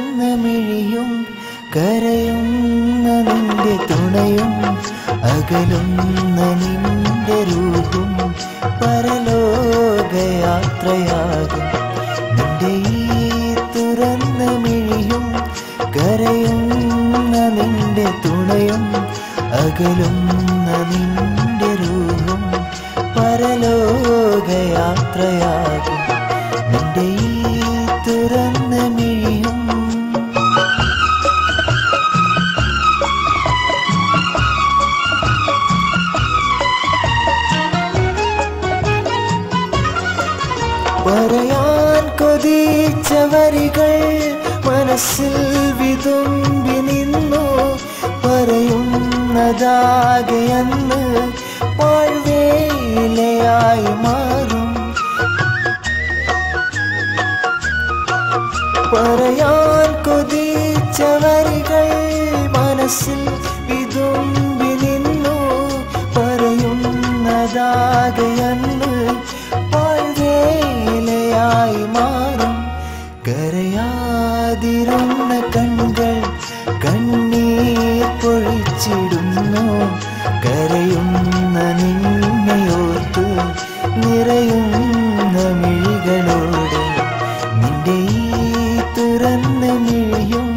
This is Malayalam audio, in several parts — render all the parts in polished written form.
തുറന്ന മിഴിയും കരയുന്ന നിന്റെ തുണയും അകലുന്ന നിന്റെ രൂപം പരലോകയാത്രയാകും. നിന്റെ ഈ തുറന്ന മിഴിയും കരയുന്ന നിന്റെ തുണയും അകലുന്ന നിന്റെ രൂപം പരലോകയാത്രയാകും. നിന്റെ ഈ തുറന്ന മിഴിയും പറയാൻ കൊതിച്ച വരികൾ മനസ്സിൽ വിതുമ്പി നിന്നു. പറയുന്നതാകെയന്ന് പാഴ്വേലയായി മാറും. പറയാൻ കൊതിച്ച വരികൾ മനസ്സിൽ വിതുമ്പി നിന്നു. പറയുന്നതാകെയന്ന് പാഴ്വേലയായി മാറും. കരയാതിരുന്ന കണ്ണുകൾ കണ്ണീർ പൊഴിച്ചിടുന്നു. കരയുന്ന നിന്നെയോർത്ത് നിറയുന്ന മിഴികളോട് നിന്റെ ഈ തുറന്ന മിഴിയും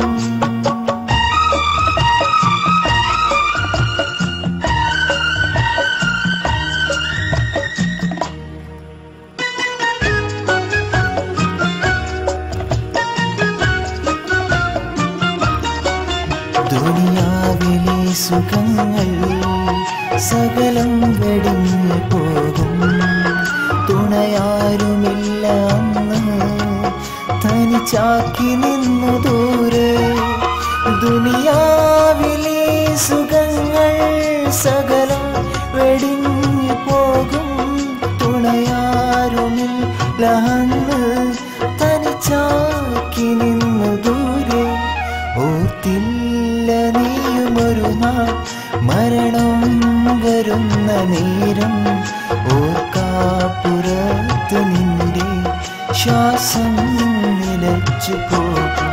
ദുനിയാവിലെ സുഖങ്ങൾ സകലം വെടിഞ്ഞു പോകും. തുണയാരുമില്ല അന്ന് തനിച്ചാക്കി നിന്നു ദൂരെ. ദുനിയാവിലെ സുഖങ്ങൾ സകലം വെടിഞ്ഞു പോകും. തുണയാരുമില്ല അന്ന് തനിച്ചാക്കി നിന്നു ദൂരെ. ഓർത്തില്ല നീയുമൊരു നാൾ മരണം വരുന്ന നേരം. ഓർക്കാപ്പുറത്ത് നിന്റെ ശ്വാസം നിലച്ചു പോകും.